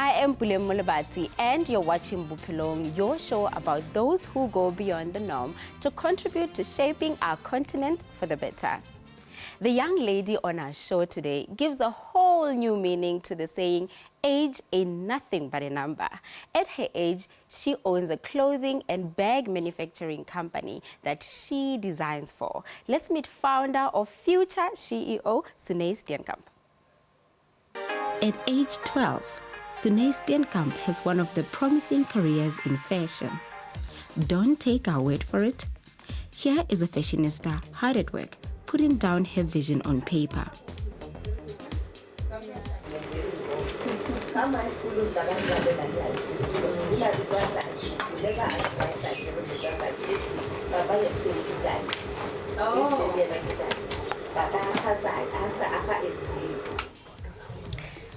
I am Pulem Molebati, and you're watching Bophelong, your show about those who go beyond the norm to contribute to shaping our continent for the better. The young lady on our show today gives a whole new meaning to the saying, age ain't nothing but a number. At her age, she owns a clothing and bag manufacturing company that she designs for. Let's meet founder of Future CEO, Sunay Steenkamp. At age 12, Sunay Steenkamp has one of the promising careers in fashion. Don't take our word for it. Here is a fashionista hard at work, putting down her vision on paper.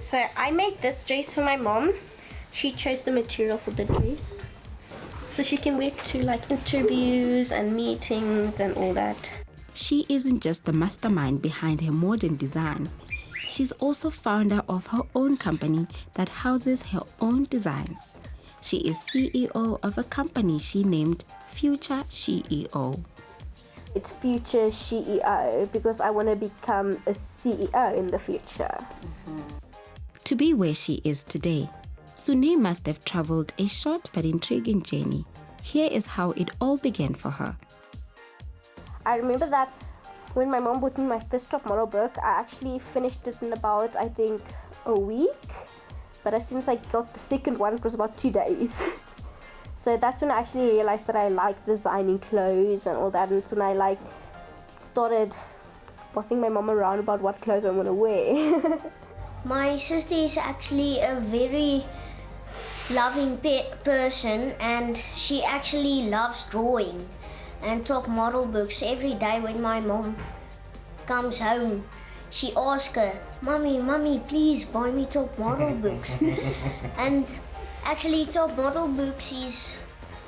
So I made this dress for my mom. She chose the material for the dress, so she can wear it to like interviews and meetings and all that. She isn't just the mastermind behind her modern designs. She's also founder of her own company that houses her own designs. She is CEO of a company she named Future CEO. It's Future CEO because I want to become a CEO in the future. To be where she is today, Sunay must have traveled a short but intriguing journey. Here is how it all began for her. I remember that when my mom bought me my first top model book, I actually finished it in about, I think, a week. But as soon as I got the second one, it was about 2 days. So that's when I actually realized that I like designing clothes and all that. And so when I started bossing my mom around about what clothes I want to wear. My sister is actually a very loving person, and she actually loves drawing and top model books. Every day when my mom comes home, she asks her, Mommy, please buy me top model books. And actually top model books is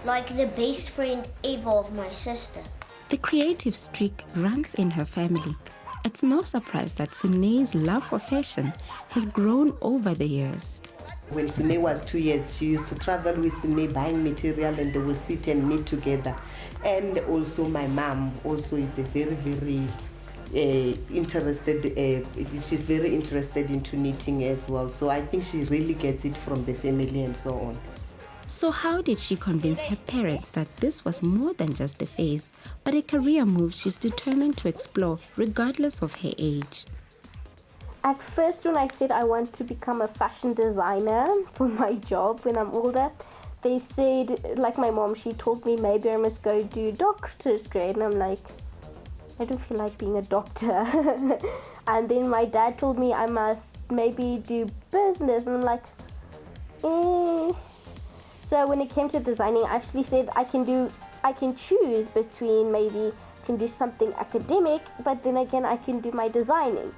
like the best friend ever of my sister. The creative streak runs in her family. It's no surprise that Sunay's love for fashion has grown over the years. When Sunay was 2 years, she used to travel with Sunay buying material, and they will sit and knit together. And also my mom also is a very interested, she's very interested into knitting as well. So I think she really gets it from the family and so on. So how did she convince her parents that this was more than just a phase, but a career move she's determined to explore regardless of her age? At first, when I said I want to become a fashion designer for my job when I'm older, they said, like my mom, she told me maybe I must go do doctor's grade. And I'm like, I don't feel like being a doctor. And then my dad told me I must maybe do business. And I'm like, eh. So when it came to designing, I actually said I can choose between maybe I can do something academic, but then again I can do my designing.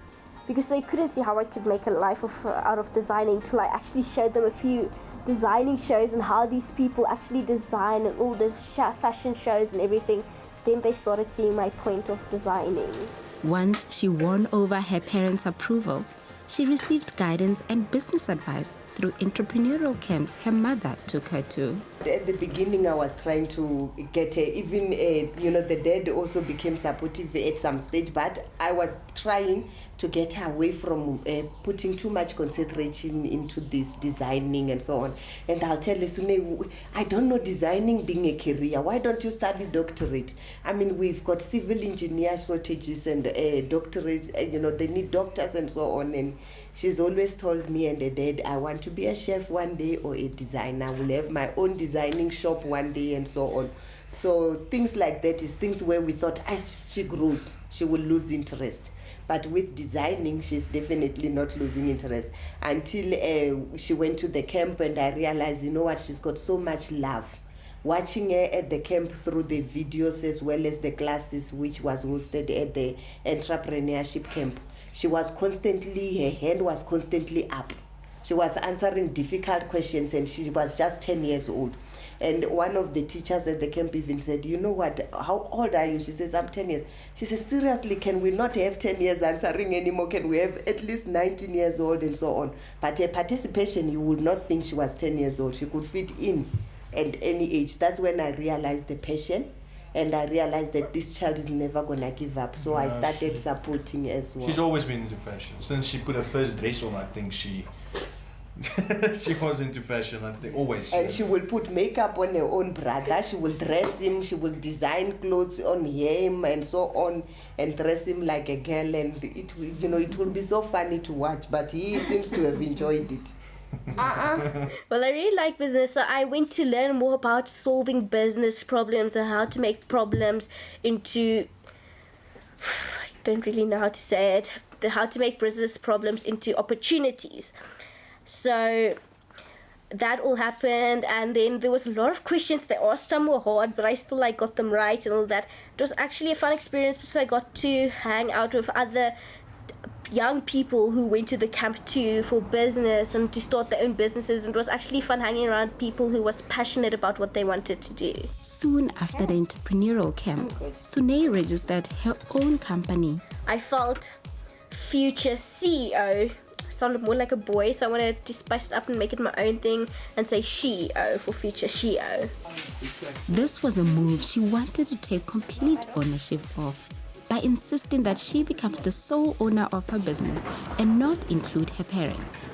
Because they couldn't see how I could make a life out of designing till I actually showed them a few designing shows and how these people actually design and all the fashion shows and everything. Then they started seeing my point of designing. Once she won over her parents' approval, she received guidance and business advice through entrepreneurial camps her mother took her to. At the beginning, I was trying to get her, even, the dad also became supportive at some stage, but I was trying to get her away from putting too much concentration into this designing and so on. And I'll tell her, Sunay, I don't know designing being a career. Why don't you study doctorate? I mean, we've got civil engineer shortages and doctorates, they need doctors and so on. And she's always told me and the dad, I want to be a chef one day or a designer. I will have my own designing shop one day and so on. So things like that is things where we thought as she grows, she will lose interest. But with designing, she's definitely not losing interest until she went to the camp, and I realized, you know what, she's got so much love. Watching her at the camp through the videos as well as the classes which was hosted at the entrepreneurship camp, she was constantly, her hand was constantly up. She was answering difficult questions, and she was just 10 years old. And one of the teachers at the camp even said, you know what, how old are you? She says, I'm 10 years. She says, seriously, can we not have 10 years answering anymore? Can we have at least 19 years old and so on? But her participation, you would not think she was 10 years old. She could fit in at any age. That's when I realized the passion. And I realized that this child is never going to give up. So I started supporting as well. She's always been into fashion. Since she put her first dress on, I think she was into fashion, I think, always. And she will put makeup on her own brother. She will dress him. She will design clothes on him and so on, and dress him like a girl. And it will be so funny to watch. But he seems to have enjoyed it. Well, I really like business, so I went to learn more about solving business problems and how to make problems into, I don't really know how to say it, how to make business problems into opportunities. So that all happened, and then there was a lot of questions they asked. Some were hard, but I still got them right and all that. It was actually a fun experience because I got to hang out with other young people who went to the camp too for business and to start their own businesses, and it was actually fun hanging around people who was passionate about what they wanted to do. Soon after the entrepreneurial camp, Sune registered her own company. I felt future CEO sounded more like a boy, so I wanted to spice it up and make it my own thing and say she-o for future she-o. This was a move she wanted to take complete ownership of, by insisting that she becomes the sole owner of her business and not include her parents.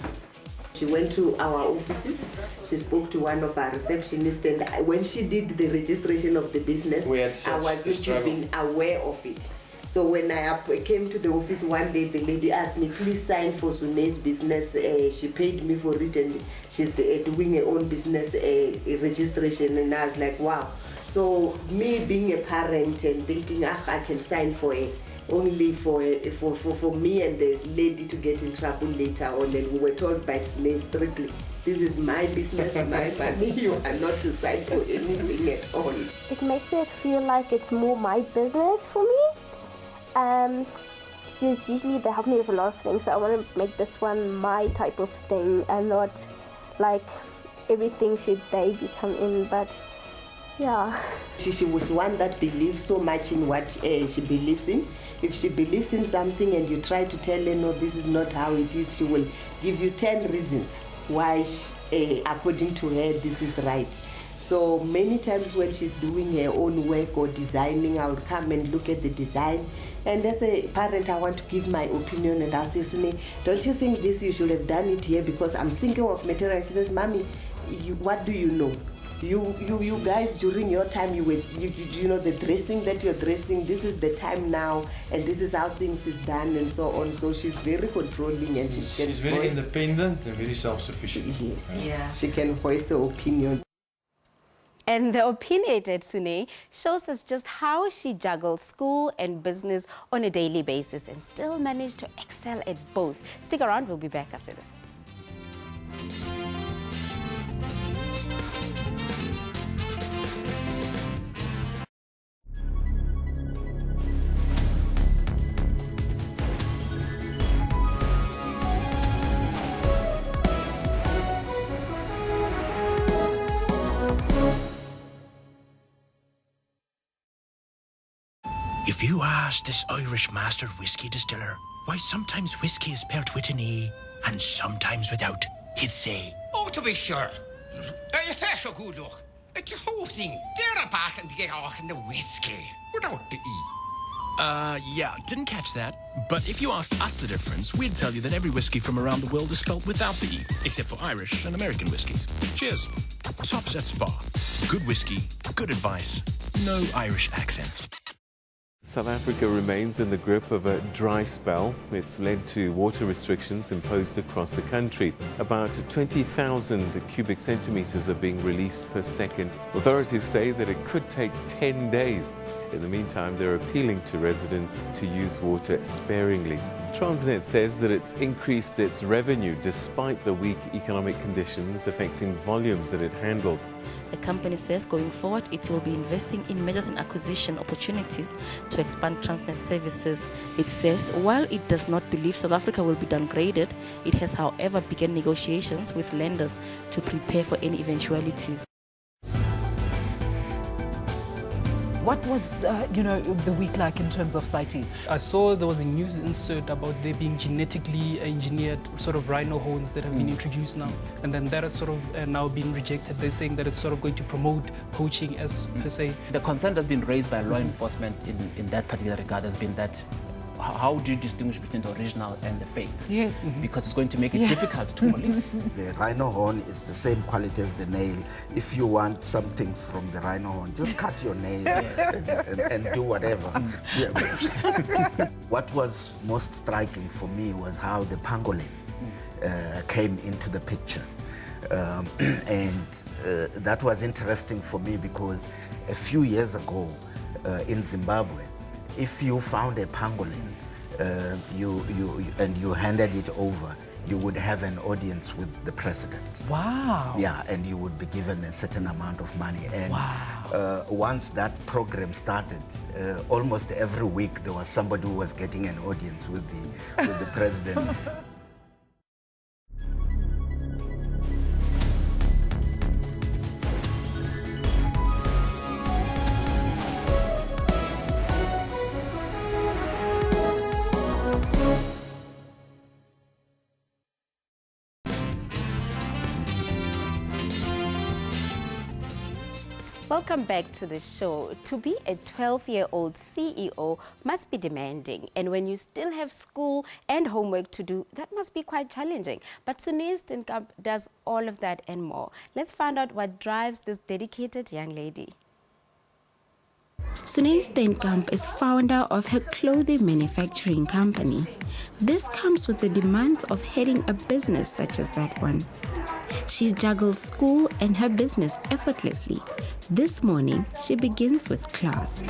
She went to our offices, she spoke to one of our receptionists, and when she did the registration of the business, I wasn't even aware of it. So when I came to the office one day, the lady asked me, please sign for Sune's business. She paid me for it, and she's doing her own business registration. And I was like, wow. So me being a parent and thinking, I can sign for it, only for me and the lady to get in trouble later on. And we were told by Sune strictly, this is my business, my money, you are not to sign for anything at all. It makes it feel like it's more my business for me. Because usually they help me with a lot of things, so I want to make this one my type of thing and not like everything should they become in, but yeah. She was one that believes so much in what she believes in. If she believes in something and you try to tell her, no, this is not how it is, she will give you 10 reasons why, according to her, this is right. So many times when she's doing her own work or designing, I would come and look at the design. And as a parent, I want to give my opinion, and I'll say, Sune, don't you think this, you should have done it here because I'm thinking of material. She says, Mommy, what do you know? You guys, during your time, you know the dressing that you're dressing, this is the time now, and this is how things is done, and so on. So she's very controlling, and she's very independent and very self-sufficient. Yes, yeah. She can voice her opinion. And the opinionated Sune shows us just how she juggles school and business on a daily basis and still manage to excel at both. Stick around, we'll be back after this. If you ask this Irish master whiskey distiller why sometimes whiskey is spelt with an E and sometimes without, he'd say, oh, to be sure. Your face a good look. Like the whole thing. They're back and get off in the whiskey without the E. Yeah, didn't catch that. But if you asked us the difference, we'd tell you that every whiskey from around the world is spelt without the E, except for Irish and American whiskies. Cheers. Tops at Spa. Good whiskey, good advice, no Irish accents. South Africa remains in the grip of a dry spell. It's led to water restrictions imposed across the country. About 20,000 cubic centimeters are being released per second. Authorities say that it could take 10 days. In the meantime, they're appealing to residents to use water sparingly. Transnet says that it's increased its revenue despite the weak economic conditions affecting volumes that it handled. The company says going forward it will be investing in mergers and acquisition opportunities to expand Transnet services. It says while it does not believe South Africa will be downgraded, it has however begun negotiations with lenders to prepare for any eventualities. What was, the week like in terms of CITES? I saw there was a news insert about there being genetically engineered sort of rhino horns that have been introduced now. And then that has sort of now been rejected. They're saying that it's sort of going to promote poaching as per se. The concern that's been raised by law enforcement in that particular regard has been that how do you distinguish between the original and the fake? Yes. Because it's going to make it difficult to police. The rhino horn is the same quality as the nail. If you want something from the rhino horn, just cut your nail and do whatever. What was most striking for me was how the pangolin came into the picture. That was interesting for me because a few years ago in Zimbabwe, if you found a pangolin and you handed it over, you would have an audience with the president. Wow. Yeah, and you would be given a certain amount of money. And once that program started, almost every week there was somebody who was getting an audience with the president. Welcome back to the show. To be a 12-year-old CEO must be demanding, and when you still have school and homework to do, that must be quite challenging. But Sunay Steenkamp does all of that and more. Let's find out what drives this dedicated young lady. Sunay Steenkamp is founder of her clothing manufacturing company. This comes with the demands of heading a business such as that one. She juggles school and her business effortlessly. This morning, she begins with class.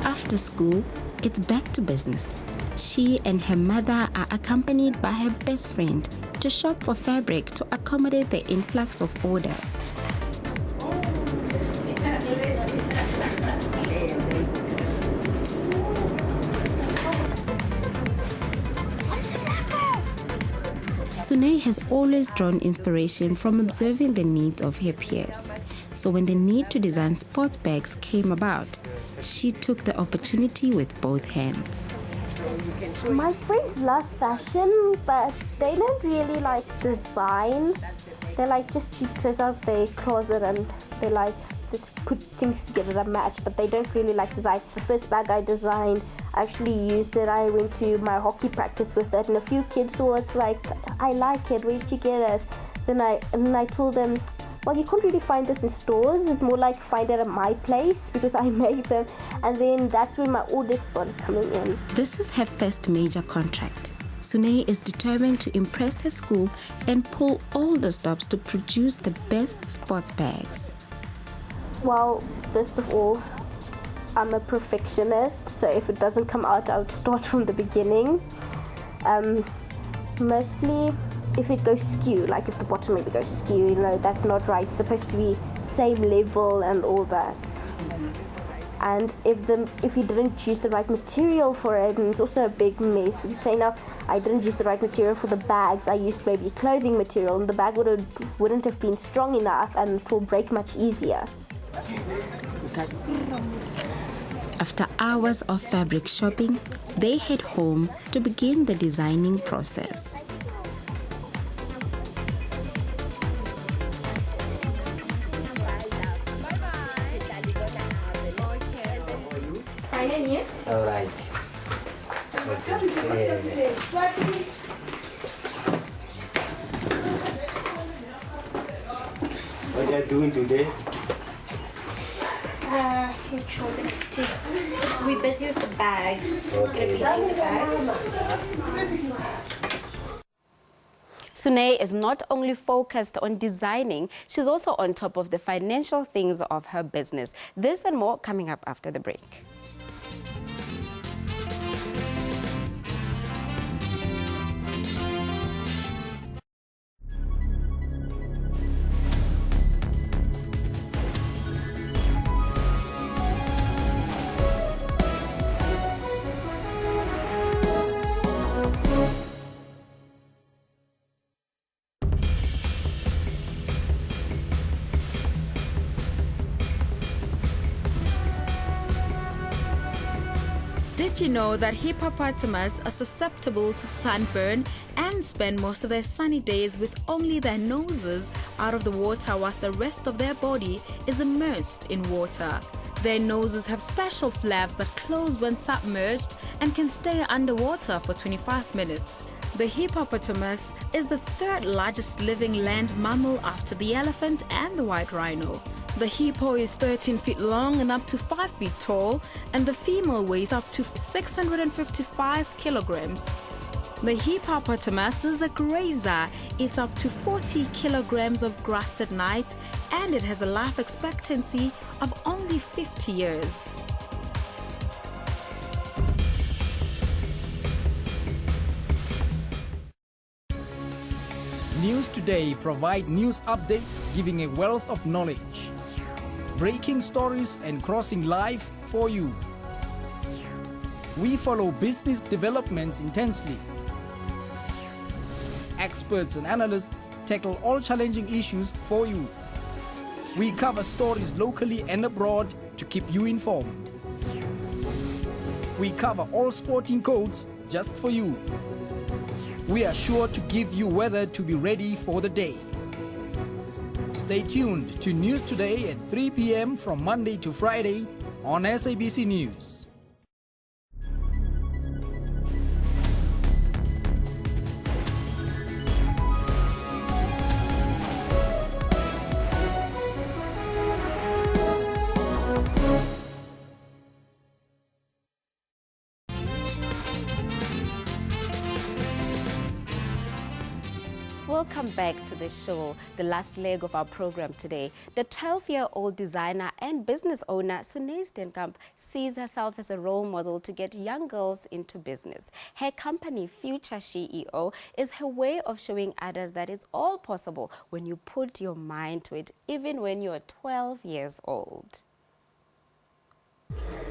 After school, it's back to business. She and her mother are accompanied by her best friend to shop for fabric to accommodate the influx of orders. Sunay has always drawn inspiration from observing the needs of her peers. So when the need to design sports bags came about, she took the opportunity with both hands. My friends love fashion, but they don't really like design. They like just choose clothes out of their closet and they like to put things together that match, but they don't really like design. The first bag I designed, I actually used it. I went to my hockey practice with it, and a few kids saw it, like, I like it, where did you get it? Then I told them, well, you can't really find this in stores. It's more like find it at my place because I made them. And then that's when my orders started coming in. This is her first major contract. Sunay is determined to impress her school and pull all the stops to produce the best sports bags. Well, first of all, I'm a perfectionist, so if it doesn't come out, I would start from the beginning. Mostly, if it goes skew, like if the bottom maybe goes skew, that's not right. It's supposed to be same level and all that. And if you didn't choose the right material for it, and it's also a big mess. We say now, I didn't use the right material for the bags. I used maybe clothing material, and the bag wouldn't have been strong enough, and it will break much easier. After hours of fabric shopping, they head home to begin the designing process. All right. What are you doing today? We're busy with the bags. Okay. Sunay is not only focused on designing, she's also on top of the financial things of her business. This and more coming up after the break. Did you know that hippopotamus are susceptible to sunburn and spend most of their sunny days with only their noses out of the water whilst the rest of their body is immersed in water? Their noses have special flaps that close when submerged and can stay underwater for 25 minutes. The hippopotamus is the third largest living land mammal after the elephant and the white rhino. The hippo is 13 feet long and up to 5 feet tall, and the female weighs up to 655 kilograms. The hippopotamus is a grazer, eats up to 40 kilograms of grass at night, and it has a life expectancy of only 50 years. News Today provide news updates giving a wealth of knowledge. Breaking stories and crossing live for you. We follow business developments intensely. Experts and analysts tackle all challenging issues for you. We cover stories locally and abroad to keep you informed. We cover all sporting codes just for you. We are sure to give you weather to be ready for the day. Stay tuned to News Today at 3 p.m. from Monday to Friday on SABC News. Welcome back to the show, the last leg of our program today. The 12-year-old designer and business owner, Sunay Steenkamp, sees herself as a role model to get young girls into business. Her company, Future CEO, is her way of showing others that it's all possible when you put your mind to it, even when you're 12 years old.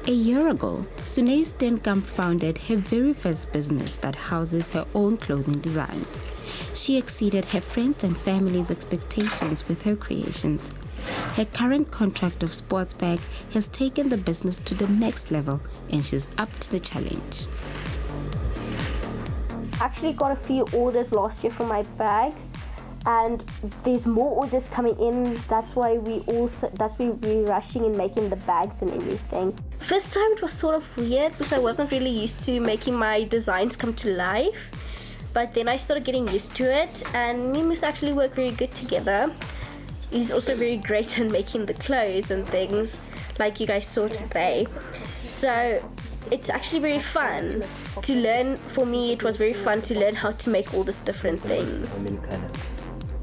A year ago, Sunay Steenkamp founded her very first business that houses her own clothing designs. She exceeded her friends' and family's expectations with her creations. Her current contract of sports bag has taken the business to the next level, and she's up to the challenge. I actually got a few orders last year for my bags, and there's more orders coming in. That's why we're rushing and making the bags and everything. First time it was sort of weird because I wasn't really used to making my designs come to life, but then I started getting used to it, and me and Musa actually work very good together. He's also very great at making the clothes and things like you guys saw today. So it's actually very fun to learn. For me, it was very fun to learn how to make all these different things.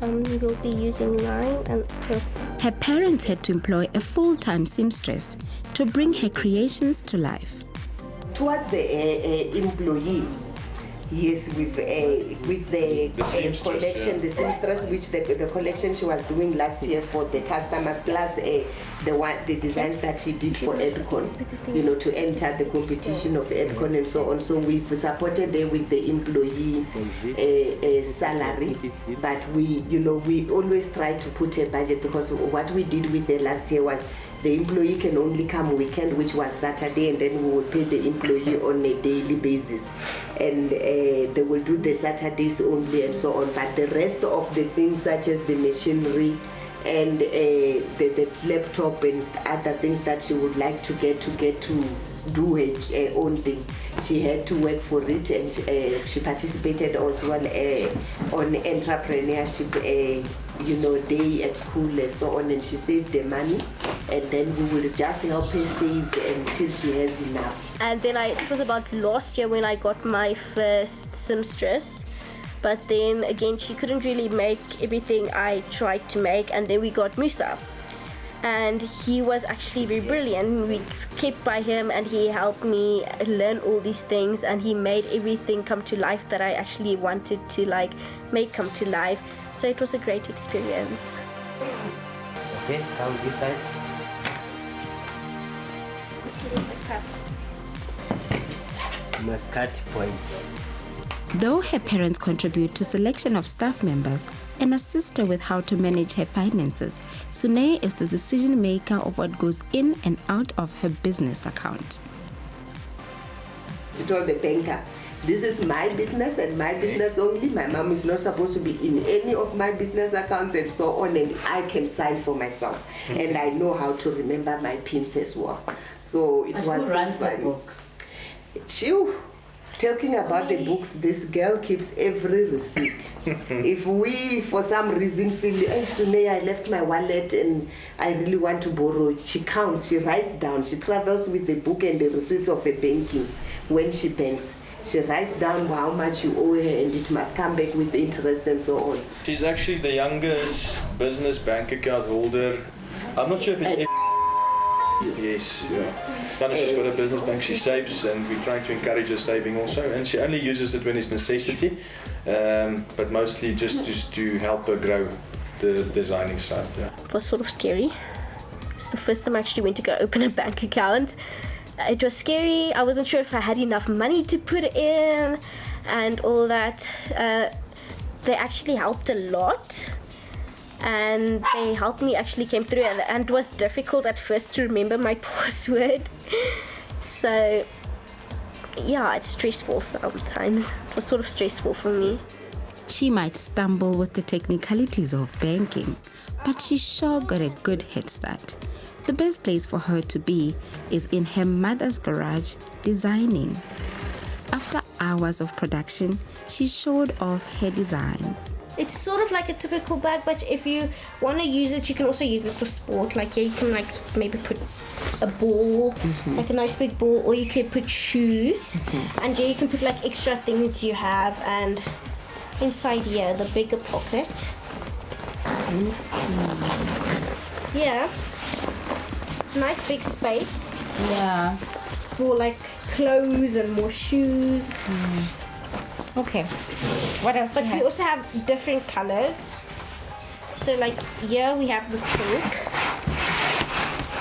We'll be using 9 and 12. Her parents had to employ a full-time seamstress to bring her creations to life. Towards the employee, yes, with the collection, the seamstress, which the collection she was doing last year for the customers, plus the designs that she did for Edcon, to enter the competition of Edcon and so on. So we've supported her with the employee salary, but we always try to put a budget, because what we did with her last year was the employee can only come weekend, which was Saturday, and then we will pay the employee on a daily basis, and they will do the Saturdays only and so on. But the rest of the things, such as the machinery and the laptop and other things that she would like to get to do her own thing, she had to work for it, and she participated also on entrepreneurship day at school and so on, and she saved the money, and then we will just help her save until she has enough. And then it was about last year when I got my first seamstress, but then again she couldn't really make everything I tried to make, and then we got Musa, and he was actually very brilliant. We kept by him, and he helped me learn all these things, and he made everything come to life that I actually wanted to make come to life. So it was a great experience. Okay, how this side? Must cut point. Though her parents contribute to selection of staff members and assist her with how to manage her finances, Sunay is the decision maker of what goes in and out of her business account. She told the banker, this is my business and my business only. My mom is not supposed to be in any of my business accounts and so on, and I can sign for myself. And I know how to remember my pins as well. So it was who so runs the funny. books? Phew. Talking about the books, this girl keeps every receipt. If we, for some reason, feel, hey, Sunay, I left my wallet and I really want to borrow, she counts, she writes down, she travels with the book and the receipts of a banking when she banks. She writes down how much you owe her and it must come back with interest and so on. She's actually the youngest business bank account holder. I'm not sure if it's... Yes. Kind she's got a business bank, she saves, and we're trying to encourage her saving also. And she only uses it when it's necessity, but mostly just to help her grow the designing side. Yeah. It was sort of scary. It's the first time I actually went to go open a bank account. It was scary. I wasn't sure if I had enough money to put in and all that. They actually helped a lot. And they helped me, actually came through, and it was difficult at first to remember my password. So yeah, it's stressful sometimes. It was sort of stressful for me. She might stumble with the technicalities of banking, but she sure got a good head start. The best place for her to be is in her mother's garage designing. After hours of production, she showed off her designs. It's sort of like a typical bag, but if you want to use it, you can also use it for sport. Like, yeah, you can like maybe put a ball, like a nice big ball, or you could put shoes, and yeah, you can put like extra things you have. And inside here, the bigger pocket. Let me see. Yeah, nice big space. Yeah. For like clothes and more shoes. Okay. What else? But we also have different colors. So like here we have the pink.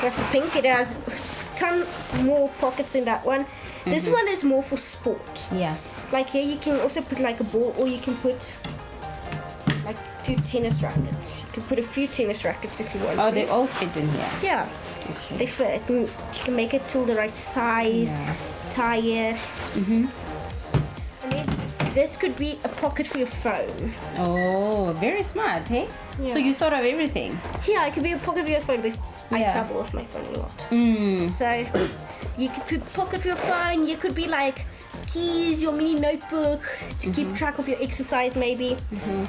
We have the pink. It has a ton more pockets than that one. This one is more for sport. Yeah. Like here you can also put like a ball, or you can put like a few tennis rackets. You can put a few tennis rackets if you want. Oh, they all fit in here. Yeah. Okay. They fit. You can make it till the right size. Tie it. And then this could be a pocket for your phone. Oh, very smart, hey? Yeah. So you thought of everything? Yeah, it could be a pocket for your phone because I Yeah. travel with my phone a lot. So you could put pocket for your phone. You could be like keys, your mini notebook to keep track of your exercise maybe.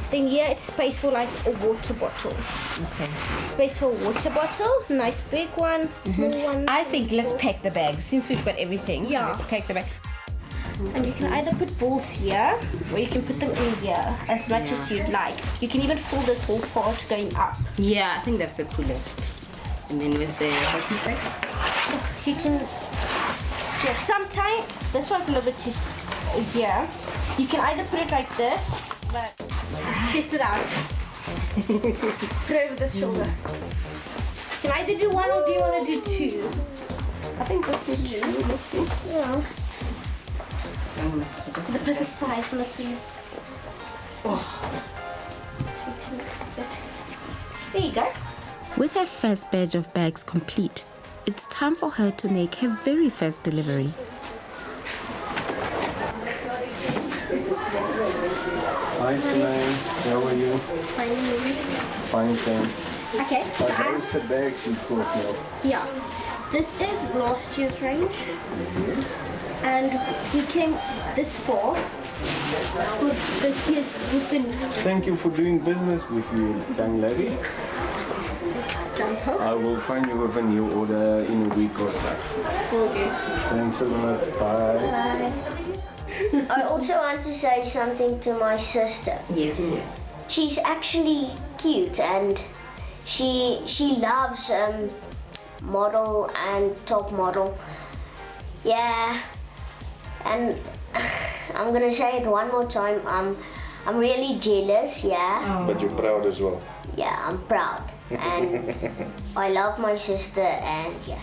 Then here it's space for like a water bottle. Okay. Space for a water bottle. Nice big one, small one. I think let's pack the bag since we've got everything. Yeah. Let's pack the bag. And you can either put balls here, or you can put them in here as much as you'd like. You can even fill this whole part going up. Yeah, I think that's the coolest. And then with the hockey stick? You can, yeah, sometimes, this one's a little bit too, here. You can either put it like this, but let's test it out. Put it over the shoulder. You can either do one, or do you want to do two? I think let's do two. Let's see. Yeah. Just the perfect size, let's see. There you go. With her first batch of bags complete, it's time for her to make her very first delivery. Hi, Sunay. How are you? Fine, thanks. Okay, so How is the bag you brought me? yeah. This is last year's range. And we came this far with this year's with the Thank you for doing business with you, young lady. sample. I will find you with a new order in a week or so. Will do. Thanks a lot. Bye. Bye. I also want to say something to my sister. Yes, dear. She's actually cute, and she loves model and top model. Yeah, and I'm gonna say it one more time. I'm really jealous. Yeah. But you're proud as well. Yeah, I'm proud, and I love my sister, and yeah.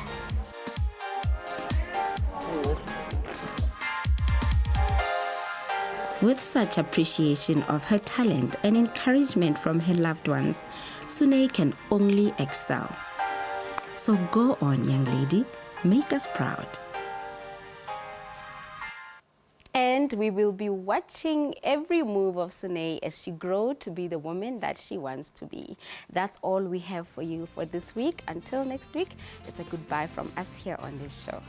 With such appreciation of her talent and encouragement from her loved ones, Sunay can only excel. So go on, young lady, make us proud. And we will be watching every move of Sune as she grows to be the woman that she wants to be. That's all we have for you for this week. Until next week, it's a goodbye from us here on this show.